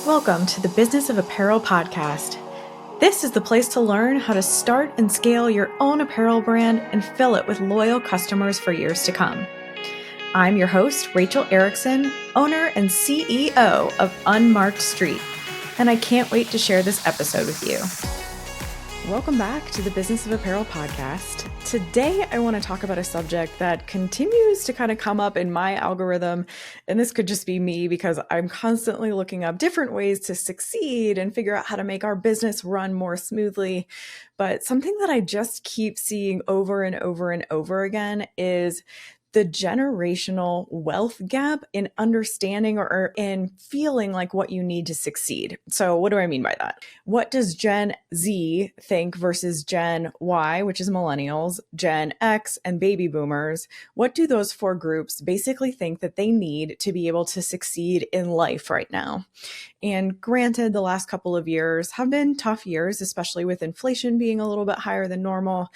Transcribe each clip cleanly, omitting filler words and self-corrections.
Welcome to the Business of Apparel podcast. This is the place to learn how to start and scale your own apparel brand and fill it with loyal customers for years to come. I'm your host, Rachel Erickson, owner and CEO of Unmarked Street, and I can't wait to share this episode with you. Welcome back to the Business of Apparel podcast. Today, I want to talk about a subject that continues to kind of come up in my algorithm. And this could just be me because I'm constantly looking up different ways to succeed and figure out how to make our business run more smoothly. But something that I just keep seeing over and over and over again is the generational wealth gap in understanding or in feeling like what you need to succeed. So what do I mean by that? What does Gen Z think versus Gen Y, which is millennials, Gen X, and baby boomers? What do those four groups basically think that they need to be able to succeed in life right now? And granted, the last couple of years have been tough years, especially with inflation being a little bit higher than normal.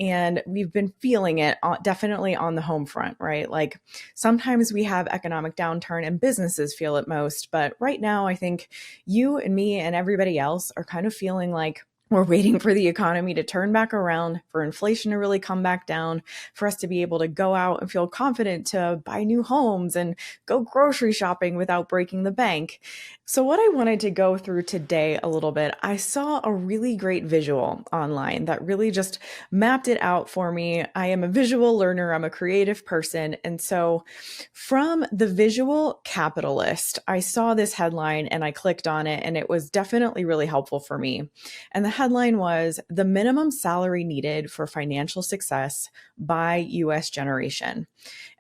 And we've been feeling it definitely on the home front, right? Like sometimes we have economic downturn and businesses feel it most. But right now, I think you and me and everybody else are kind of feeling like we're waiting for the economy to turn back around, for inflation to really come back down, for us to be able to go out and feel confident to buy new homes and go grocery shopping without breaking the bank. So what I wanted to go through today a little bit, I saw a really great visual online that really just mapped it out for me. I am a visual learner. I'm a creative person. And so from the visual capitalist, I saw this headline and I clicked on it, and it was definitely really helpful for me. And the headline was "The Minimum Salary Needed for Financial Success by U.S. Generation."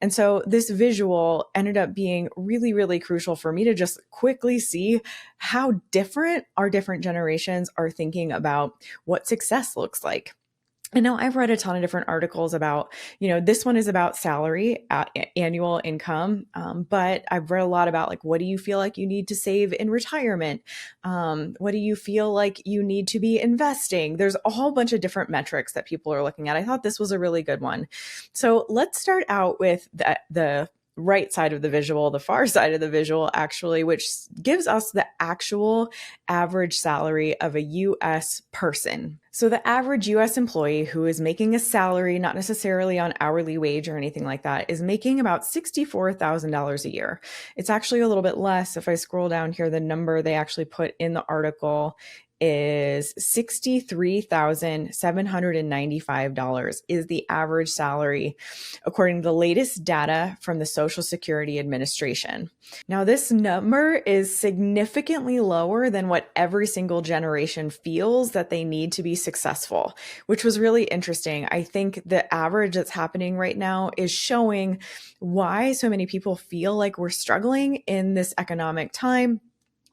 And so this visual ended up being really, really crucial for me to just quickly see how different our different generations are thinking about what success looks like. I know I've read a ton of different articles about, this one is about salary, annual income, but I've read a lot about like, what do you feel like you need to save in retirement? What do you feel like you need to be investing? There's a whole bunch of different metrics that people are looking at. I thought this was a really good one. So let's start out with the right side of the visual, the far side of the visual, actually, which gives us the actual average salary of a U.S. person. So the average U.S. employee who is making a salary, not necessarily on hourly wage or anything like that, is making about $64,000 a year. It's actually a little bit less. If I scroll down here, the number they actually put in the article is $63,795 is the average salary, according to the latest data from the Social Security Administration. Now, this number is significantly lower than what every single generation feels that they need to be successful, which was really interesting. I think the average that's happening right now is showing why so many people feel like we're struggling in this economic time,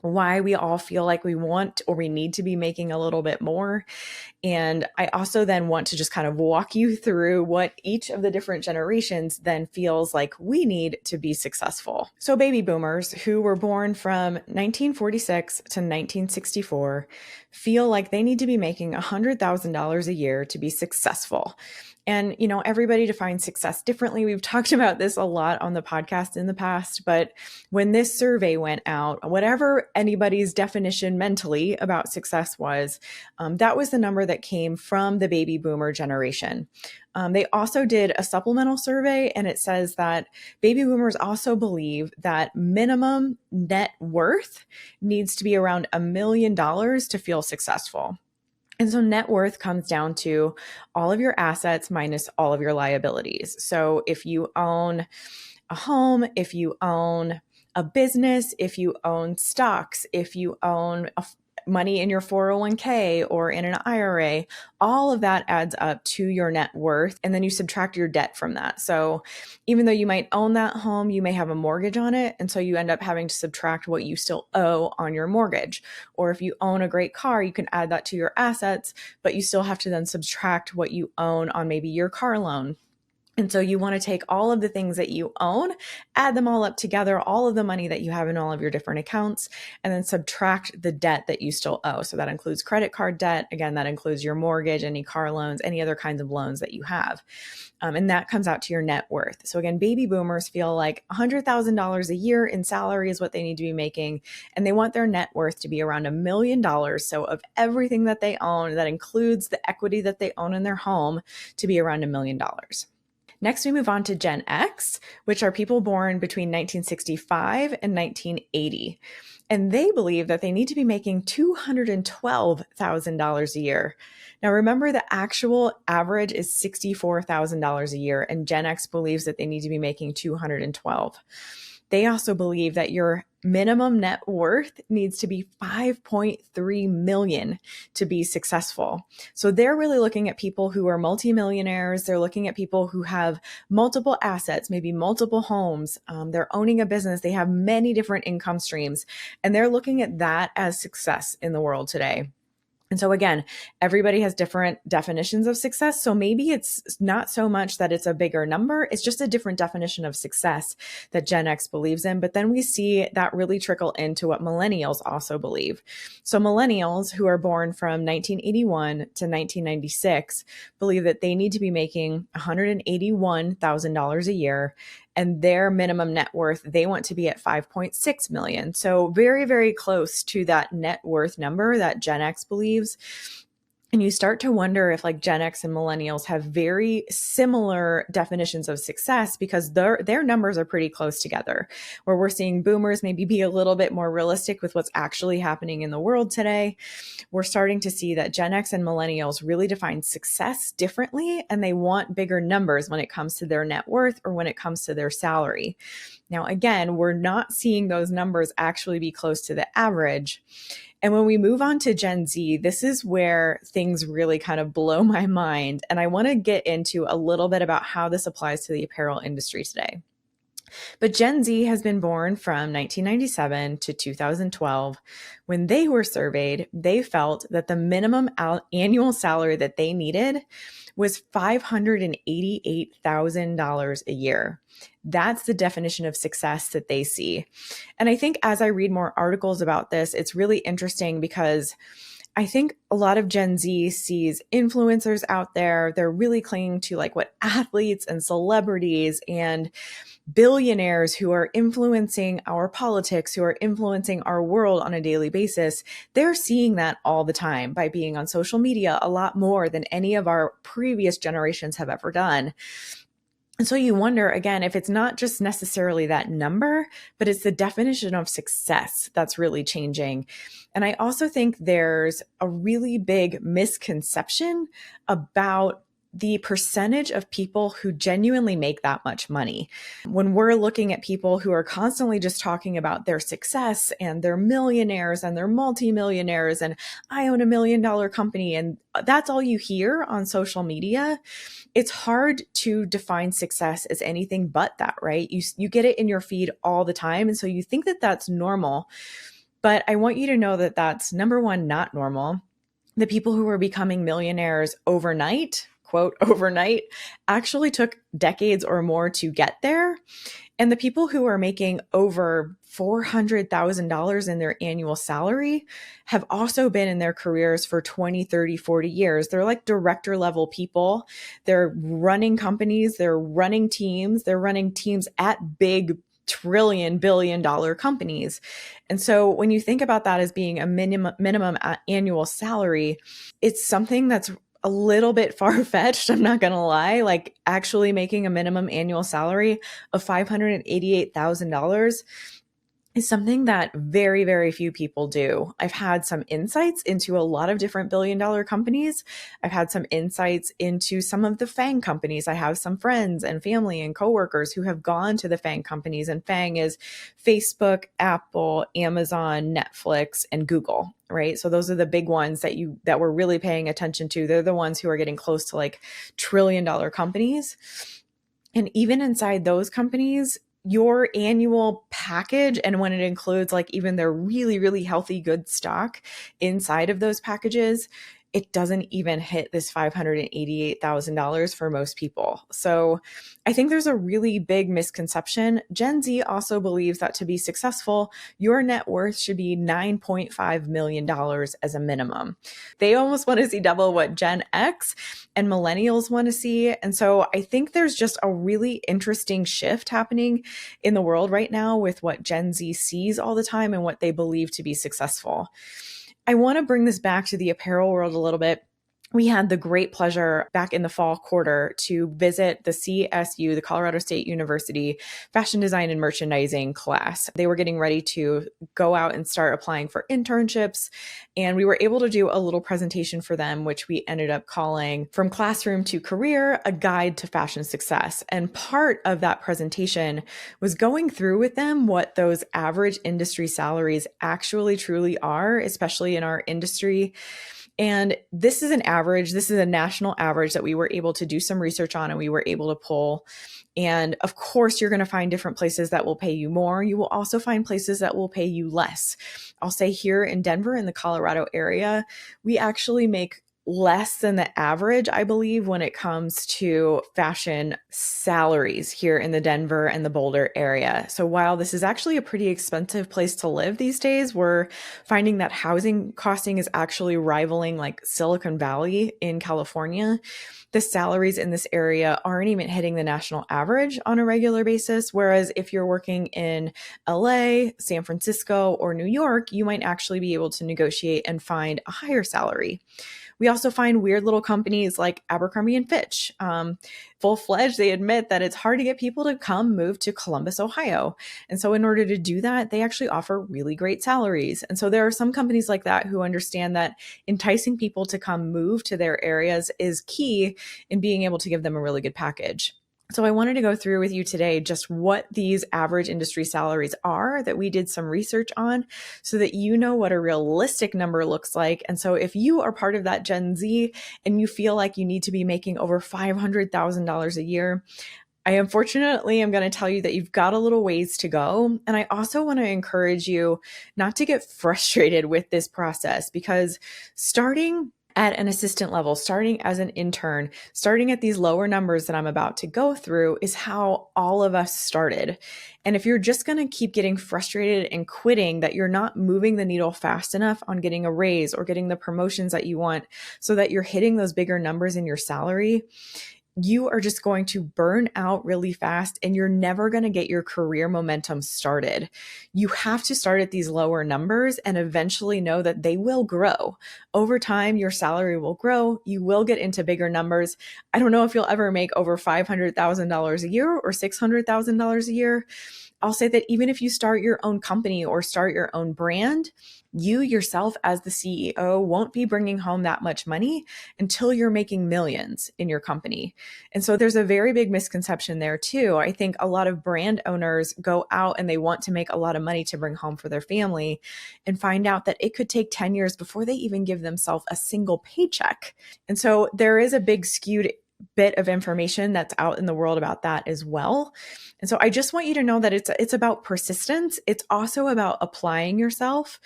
why we all feel like we want or we need to be making a little bit more. And I also then want to just kind of walk you through what each of the different generations then feels like we need to be successful. So baby boomers who were born from 1946 to 1964 feel like they need to be making $100,000 a year to be successful. And, everybody defines success differently. We've talked about this a lot on the podcast in the past, but when this survey went out, whatever anybody's definition mentally about success was, that was the number that came from the baby boomer generation. They also did a supplemental survey, and it says that baby boomers also believe that minimum net worth needs to be around $1 million to feel successful. And so net worth comes down to all of your assets minus all of your liabilities. So if you own a home, if you own a business, if you own stocks, if you own money in your 401k or in an IRA, all of that adds up to your net worth. And then you subtract your debt from that. So even though you might own that home, you may have a mortgage on it. And so you end up having to subtract what you still owe on your mortgage. Or if you own a great car, you can add that to your assets, but you still have to then subtract what you own on maybe your car loan. And so you want to take all of the things that you own, add them all up together, all of the money that you have in all of your different accounts, and then subtract the debt that you still owe. So that includes credit card debt. Again, that includes your mortgage, any car loans, any other kinds of loans that you have. And that comes out to your net worth. So again, baby boomers feel like $100,000 a year in salary is what they need to be making. And they want their net worth to be around $1 million. So of everything that they own, that includes the equity that they own in their home, to be around $1 million. Next, we move on to Gen X, which are people born between 1965 and 1980. And they believe that they need to be making $212,000 a year. Now, remember, the actual average is $64,000 a year, and Gen X believes that they need to be making 212. They also believe that your minimum net worth needs to be 5.3 million to be successful. So they're really looking at people who are multimillionaires. They're looking at people who have multiple assets, maybe multiple homes. They're owning a business. They have many different income streams, and they're looking at that as success in the world today. And so again, everybody has different definitions of success. So maybe it's not so much that it's a bigger number. It's just a different definition of success that Gen X believes in. But then we see that really trickle into what millennials also believe. So millennials who are born from 1981 to 1996 believe that they need to be making $181,000 a year. And their minimum net worth, they want to be at 5.6 million. So very, very close to that net worth number that Gen X believes. And you start to wonder if like Gen X and millennials have very similar definitions of success, because their numbers are pretty close together, where we're seeing boomers maybe be a little bit more realistic with what's actually happening in the world today. We're starting to see that Gen X and millennials really define success differently, and they want bigger numbers when it comes to their net worth or when it comes to their salary. Now, again, we're not seeing those numbers actually be close to the average. And when we move on to Gen Z, this is where things really kind of blow my mind. And I want to get into a little bit about how this applies to the apparel industry today. But Gen Z has been born from 1997 to 2012. When they were surveyed, they felt that the minimum annual salary that they needed was $588,000 a year. That's the definition of success that they see. And I think as I read more articles about this, it's really interesting because I think a lot of Gen Z sees influencers out there. They're really clinging to like what athletes and celebrities and billionaires who are influencing our politics, who are influencing our world on a daily basis. They're seeing that all the time by being on social media a lot more than any of our previous generations have ever done. And so you wonder, again, if it's not just necessarily that number, but it's the definition of success that's really changing. And I also think there's a really big misconception about the percentage of people who genuinely make that much money. When we're looking at people who are constantly just talking about their success and they're millionaires and they're multimillionaires and I own $1 million company, and that's all you hear on social media, it's hard to define success as anything but that, right? You get it in your feed all the time. And so you think that that's normal. But I want you to know that that's, number one, not normal. The people who are becoming millionaires overnight, quote, overnight, actually took decades or more to get there. And the people who are making over $400,000 in their annual salary have also been in their careers for 20, 30, 40 years. They're like director level people. They're running companies. They're running teams. They're running teams at big billion-dollar companies. And so when you think about that as being a minimum annual salary, it's something that's a little bit far-fetched, I'm not going to lie. Like actually making a minimum annual salary of $588,000 is something that very, very few people do. I've had some insights into a lot of different billion-dollar companies. I've had some insights into some of the FANG companies. I have some friends and family and coworkers who have gone to the FANG companies, and FANG is Facebook, Apple, Amazon, Netflix, and Google, right? So those are the big ones that we're really paying attention to. They're the ones who are getting close to like trillion-dollar companies. And even inside those companies, your annual package, and when it includes like even their really, really healthy good stock inside of those packages, it doesn't even hit this $588,000 for most people. So I think there's a really big misconception. Gen Z also believes that to be successful, your net worth should be $9.5 million as a minimum. They almost want to see double what Gen X and millennials want to see. And so I think there's just a really interesting shift happening in the world right now with what Gen Z sees all the time and what they believe to be successful. I want to bring this back to the apparel world a little bit. We had the great pleasure back in the fall quarter to visit the CSU, the Colorado State University fashion design and merchandising class. They were getting ready to go out and start applying for internships. And we were able to do a little presentation for them, which we ended up calling From Classroom to Career, a Guide to Fashion Success. And part of that presentation was going through with them what those average industry salaries actually truly are, especially in our industry. And this is an average, this is a national average that we were able to do some research on and we were able to pull. And of course, you're going to find different places that will pay you more. You will also find places that will pay you less. I'll say here in Denver, in the Colorado area, we actually make less than the average, I believe, when it comes to fashion salaries here in the Denver and the Boulder area. So while this is actually a pretty expensive place to live these days, we're finding that housing costing is actually rivaling like Silicon Valley in California. The salaries in this area aren't even hitting the national average on a regular basis. Whereas if you're working in LA, San Francisco, or New York, you might actually be able to negotiate and find a higher salary. We also find weird little companies like Abercrombie and Fitch. Full-fledged, they admit that it's hard to get people to come move to Columbus, Ohio. And so in order to do that, they actually offer really great salaries. And so there are some companies like that who understand that enticing people to come move to their areas is key in being able to give them a really good package. So I wanted to go through with you today just what these average industry salaries are that we did some research on so that you know what a realistic number looks like. And so if you are part of that Gen Z and you feel like you need to be making over $500,000 a year, I unfortunately am going to tell you that you've got a little ways to go. And I also want to encourage you not to get frustrated with this process, because starting at an assistant level, starting as an intern, starting at these lower numbers that I'm about to go through is how all of us started. And if you're just going to keep getting frustrated and quitting that you're not moving the needle fast enough on getting a raise or getting the promotions that you want so that you're hitting those bigger numbers in your salary, you are just going to burn out really fast and you're never going to get your career momentum started. You have to start at these lower numbers and eventually know that they will grow. Over time, your salary will grow. You will get into bigger numbers. I don't know if you'll ever make over $500,000 a year or $600,000 a year. I'll say that even if you start your own company or start your own brand, you yourself as the CEO won't be bringing home that much money until you're making millions in your company. And so there's a very big misconception there too. I think a lot of brand owners go out and they want to make a lot of money to bring home for their family and find out that it could take 10 years before they even give themselves a single paycheck. And so there is a big skewed bit of information that's out in the world about that as well. And so I just want you to know that it's about persistence. It's also about applying yourself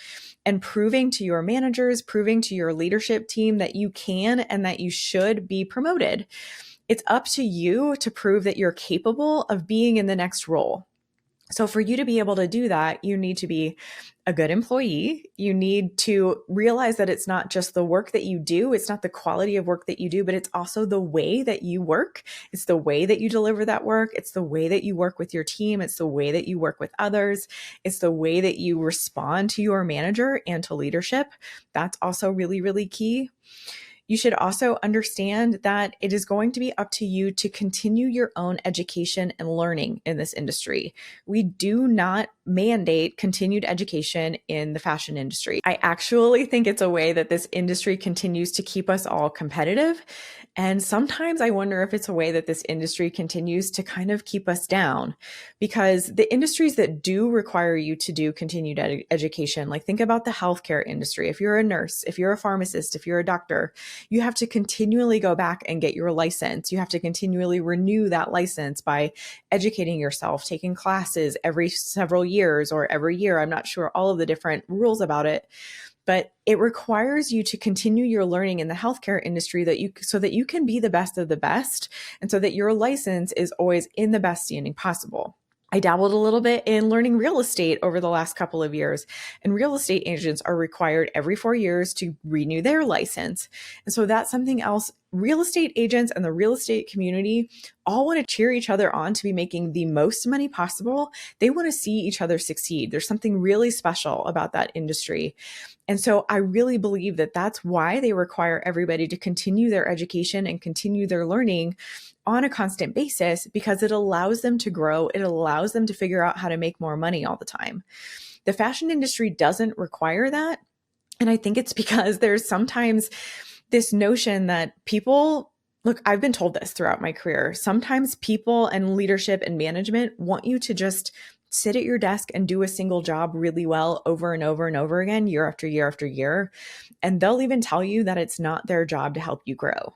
and proving to your managers, proving to your leadership team that you can and that you should be promoted. It's up to you to prove that you're capable of being in the next role. So for you to be able to do that, you need to be a good employee. You need to realize that it's not just the work that you do. It's not the quality of work that you do, but it's also the way that you work. It's the way that you deliver that work. It's the way that you work with your team. It's the way that you work with others. It's the way that you respond to your manager and to leadership. That's also really, really key. You should also understand that it is going to be up to you to continue your own education and learning in this industry. We do not mandate continued education in the fashion industry. I actually think it's a way that this industry continues to keep us all competitive. And sometimes I wonder if it's a way that this industry continues to kind of keep us down, because the industries that do require you to do continued education, like think about the healthcare industry. If you're a nurse, if you're a pharmacist, if you're a doctor, you have to continually go back and get your license. You have to continually renew that license by educating yourself, taking classes every several years or every year. I'm not sure all of the different rules about it. but it requires you to continue your learning in the healthcare industry so that you can be the best of the best, and so that your license is always in the best standing possible. I dabbled a little bit in learning real estate over the last couple of years, and real estate agents are required every 4 years to renew their license. And so that's something else. Real estate agents and the real estate community all want to cheer each other on to be making the most money possible. They want to see each other succeed. There's something really special about that industry. And so I really believe that that's why they require everybody to continue their education and continue their learning on a constant basis, because it allows them to grow. It allows them to figure out how to make more money all the time. The fashion industry doesn't require that. And I think it's because there's sometimes this notion that people, look, I've been told this throughout my career. Sometimes people and leadership and management want you to just sit at your desk and do a single job really well over and over and over again, year after year after year. And they'll even tell you that it's not their job to help you grow.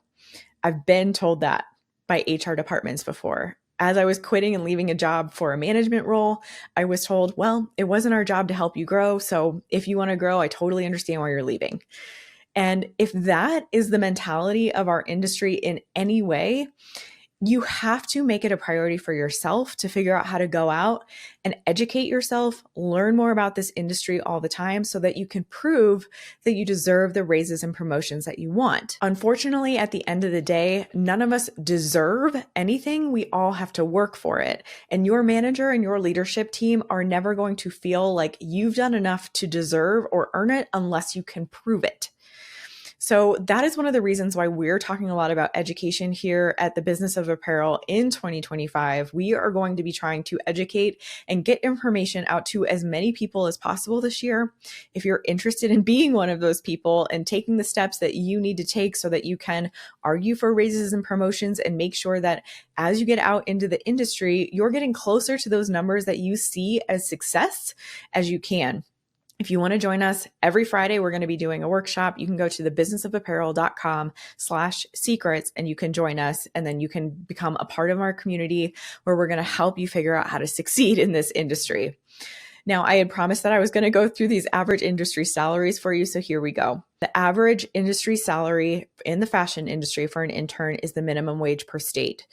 I've been told that by HR departments before. As I was quitting and leaving a job for a management role, I was told, well, it wasn't our job to help you grow. So if you want to grow, I totally understand why you're leaving. And if that is the mentality of our industry in any way, you have to make it a priority for yourself to figure out how to go out and educate yourself, learn more about this industry all the time so that you can prove that you deserve the raises and promotions that you want. Unfortunately, at the end of the day, none of us deserve anything. We all have to work for it. And your manager and your leadership team are never going to feel like you've done enough to deserve or earn it unless you can prove it. So that is one of the reasons why we're talking a lot about education here at the Business of Apparel in 2025. We are going to be trying to educate and get information out to as many people as possible this year. If you're interested in being one of those people and taking the steps that you need to take so that you can argue for raises and promotions and make sure that as you get out into the industry, you're getting closer to those numbers that you see as success as you can. If you want to join us, every Friday, we're going to be doing a workshop. You can go to thebusinessofapparel.com/secrets and you can join us. And then you can become a part of our community where we're going to help you figure out how to succeed in this industry. Now, I had promised that I was going to go through these average industry salaries for you. So here we go. The average industry salary in the fashion industry for an intern is the minimum wage per state.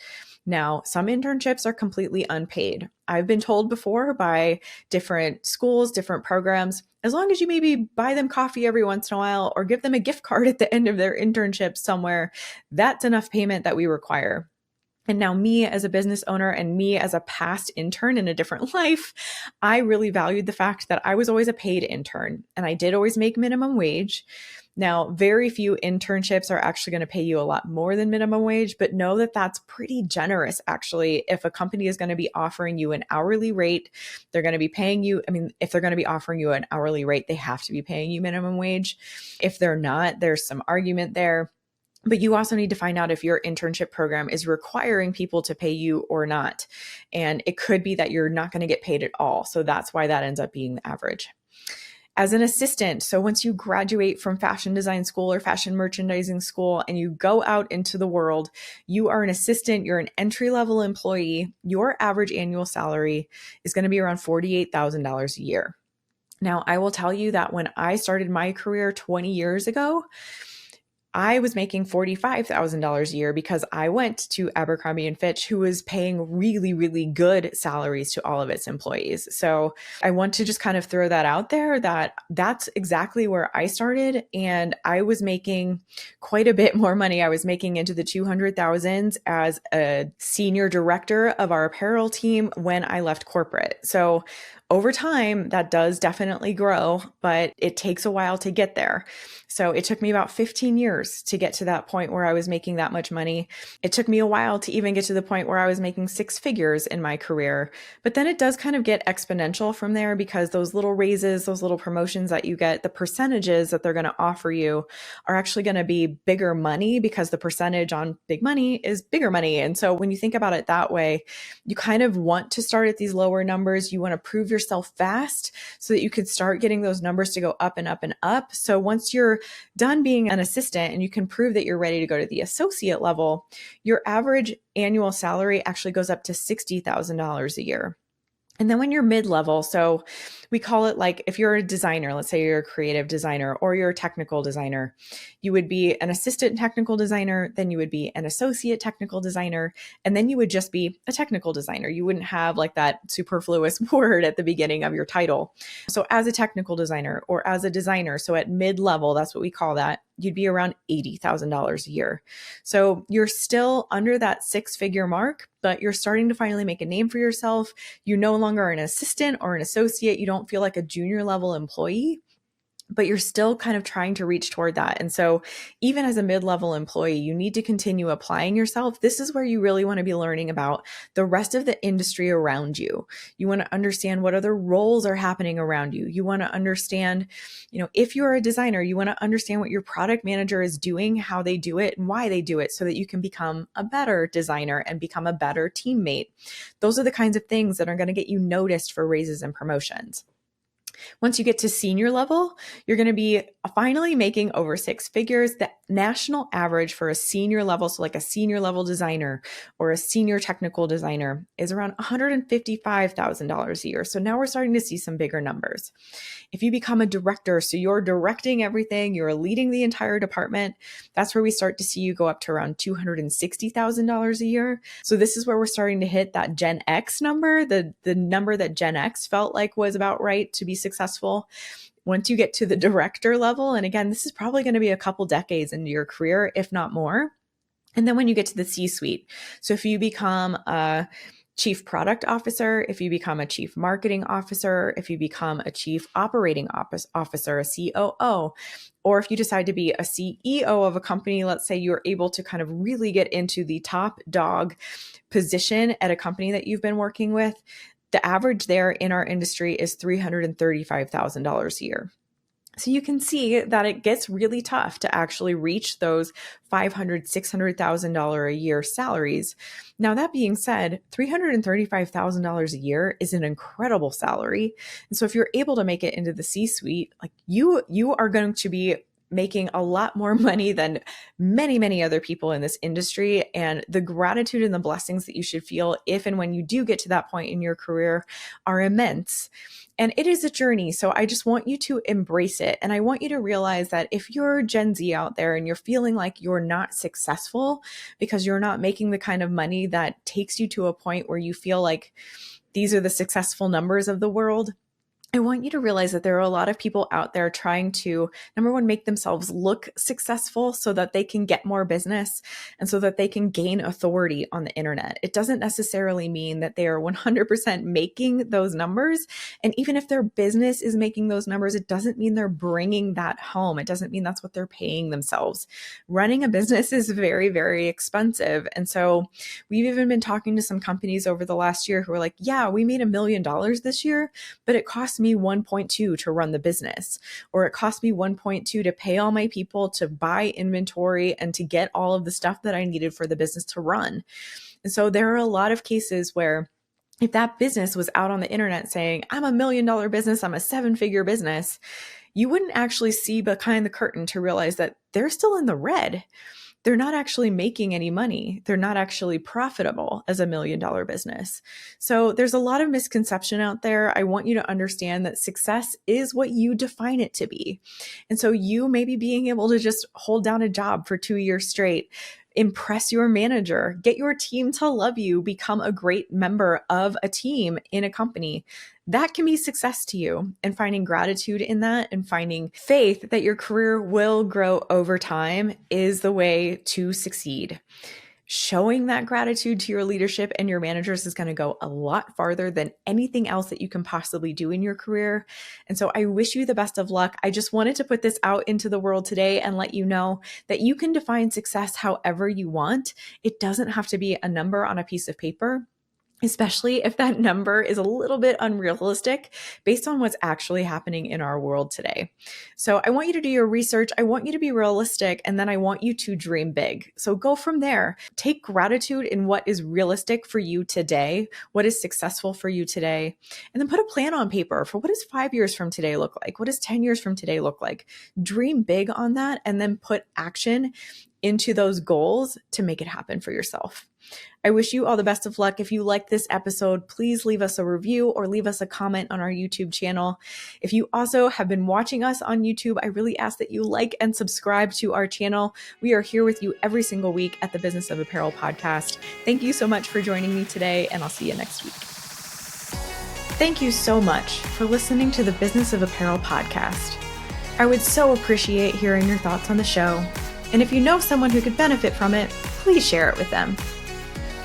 Now, some internships are completely unpaid. I've been told before by different schools, different programs, as long as you maybe buy them coffee every once in a while or give them a gift card at the end of their internship somewhere, that's enough payment that we require. And now me as a business owner and me as a past intern in a different life, I really valued the fact that I was always a paid intern and I did always make minimum wage. Now, very few internships are actually going to pay you a lot more than minimum wage, but know that that's pretty generous, actually. If a company is going to be offering you an hourly rate, they're going to be paying you. I mean, if they're going to be offering you an hourly rate, they have to be paying you minimum wage. If they're not, there's some argument there. But you also need to find out if your internship program is requiring people to pay you or not. And it could be that you're not going to get paid at all. So that's why that ends up being the average. As an assistant, so once you graduate from fashion design school or fashion merchandising school and you go out into the world, you are an assistant, you're an entry-level employee, your average annual salary is going to be around $48,000 a year. Now, I will tell you that when I started my career 20 years ago, I was making $45,000 a year because I went to Abercrombie & Fitch, who was paying really, really good salaries to all of its employees. So I want to just kind of throw that out there that that's exactly where I started. And I was making quite a bit more money. I was making into the 200,000s as a senior director of our apparel team when I left corporate. So over time, that does definitely grow, but it takes a while to get there. So it took me about 15 years to get to that point where I was making that much money. It took me a while to even get to the point where I was making six figures in my career. But then it does kind of get exponential from there because those little raises, those little promotions that you get, the percentages that they're going to offer you are actually going to be bigger money because the percentage on big money is bigger money. And so when you think about it that way, you kind of want to start at these lower numbers. You want to prove yourself fast so that you could start getting those numbers to go up and up and up. So once you're done being an assistant and you can prove that you're ready to go to the associate level, your average annual salary actually goes up to $60,000 a year. And then when you're mid-level, so We call it like if you're a designer, let's say you're a creative designer or you're a technical designer, you would be an assistant technical designer, then you would be an associate technical designer, and then you would just be a technical designer. You wouldn't have like that superfluous word at the beginning of your title. So as a technical designer or as a designer, so at mid-level, that's what we call that, you'd be around $80,000 a year. So you're still under that six-figure mark, but you're starting to finally make a name for yourself. You're no longer an assistant or an associate. You don't feel like a junior level employee, but you're still kind of trying to reach toward that. And so even as a mid-level employee, you need to continue applying yourself. This is where you really want to be learning about the rest of the industry around you. You want to understand what other roles are happening around you. You want to understand, if you're a designer, you want to understand what your product manager is doing, how they do it, and why they do it so that you can become a better designer and become a better teammate. Those are the kinds of things that are going to get you noticed for raises and promotions. Once you get to senior level, you're going to be finally making over six figures. The national average for a senior level, so like a senior level designer or a senior technical designer, is around $155,000 a year. So now we're starting to see some bigger numbers. If you become a director, so you're directing everything, you're leading the entire department, that's where we start to see you go up to around $260,000 a year. So this is where we're starting to hit that Gen X number, the number that Gen X felt like was about right to be successful. Once you get to the director level, and again, this is probably going to be a couple decades into your career, if not more. And then when you get to the C-suite, so if you become a chief product officer, if you become a chief marketing officer, if you become a chief operating officer, a COO, or if you decide to be a CEO of a company, let's say you're able to kind of really get into the top dog position at a company that you've been working with, the average there in our industry is $335,000 a year. So you can see that it gets really tough to actually reach those $500,000, $600,000 a year salaries. Now, that being said, $335,000 a year is an incredible salary. And so if you're able to make it into the C-suite, like you are going to be making a lot more money than many, many other people in this industry. And the gratitude and the blessings that you should feel if and when you do get to that point in your career are immense. And it is a journey. So I just want you to embrace it. And I want you to realize that if you're Gen Z out there and you're feeling like you're not successful because you're not making the kind of money that takes you to a point where you feel like these are the successful numbers of the world, I want you to realize that there are a lot of people out there trying to, number one, make themselves look successful so that they can get more business and so that they can gain authority on the internet. It doesn't necessarily mean that they are 100% making those numbers. And even if their business is making those numbers, it doesn't mean they're bringing that home. It doesn't mean that's what they're paying themselves. Running a business is very, very expensive. And so we've even been talking to some companies over the last year who are like, yeah, we made $1 million this year, but it cost me 1.2 to run the business, or it cost me 1.2 to pay all my people to buy inventory and to get all of the stuff that I needed for the business to run. And so there are a lot of cases where if that business was out on the internet saying, I'm $1 million business, I'm a 7-figure business, you wouldn't actually see behind the curtain to realize that they're still in the red. They're not actually making any money. They're not actually profitable as $1 million business. So there's a lot of misconception out there. I want you to understand that success is what you define it to be. And so you maybe being able to just hold down a job for 2 years straight, impress your manager, get your team to love you, become a great member of a team in a company. That can be success to you, and finding gratitude in that and finding faith that your career will grow over time is the way to succeed. Showing that gratitude to your leadership and your managers is going to go a lot farther than anything else that you can possibly do in your career. And so I wish you the best of luck. I just wanted to put this out into the world today and let you know that you can define success however you want. It doesn't have to be a number on a piece of paper, especially if that number is a little bit unrealistic based on what's actually happening in our world today. So I want you to do your research. I want you to be realistic, and then I want you to dream big. So go from there. Take gratitude in what is realistic for you today, what is successful for you today, and then put a plan on paper for what does 5 years from today look like? What does 10 years from today look like? Dream big on that, and then put action into those goals to make it happen for yourself. I wish you all the best of luck. If you like this episode, please leave us a review or leave us a comment on our YouTube channel. If you also have been watching us on YouTube, I really ask that you like and subscribe to our channel. We are here with you every single week at the Business of Apparel podcast. Thank you so much for joining me today, and I'll see you next week. Thank you so much for listening to the Business of Apparel podcast. I would so appreciate hearing your thoughts on the show. And if you know someone who could benefit from it, please share it with them.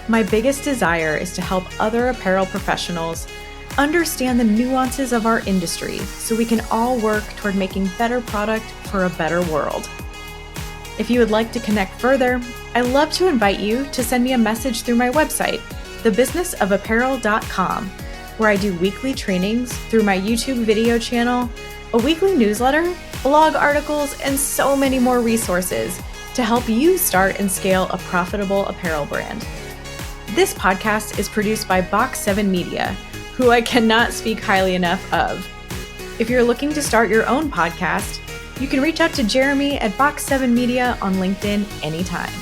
My biggest desire is to help other apparel professionals understand the nuances of our industry so we can all work toward making better product for a better world. If you would like to connect further, I'd love to invite you to send me a message through my website, thebusinessofapparel.com, where I do weekly trainings through my YouTube video channel, a weekly newsletter, blog articles, and so many more resources to help you start and scale a profitable apparel brand. This podcast is produced by Box 7 Media, who I cannot speak highly enough of. If you're looking to start your own podcast, you can reach out to Jeremy at Box 7 Media on LinkedIn anytime.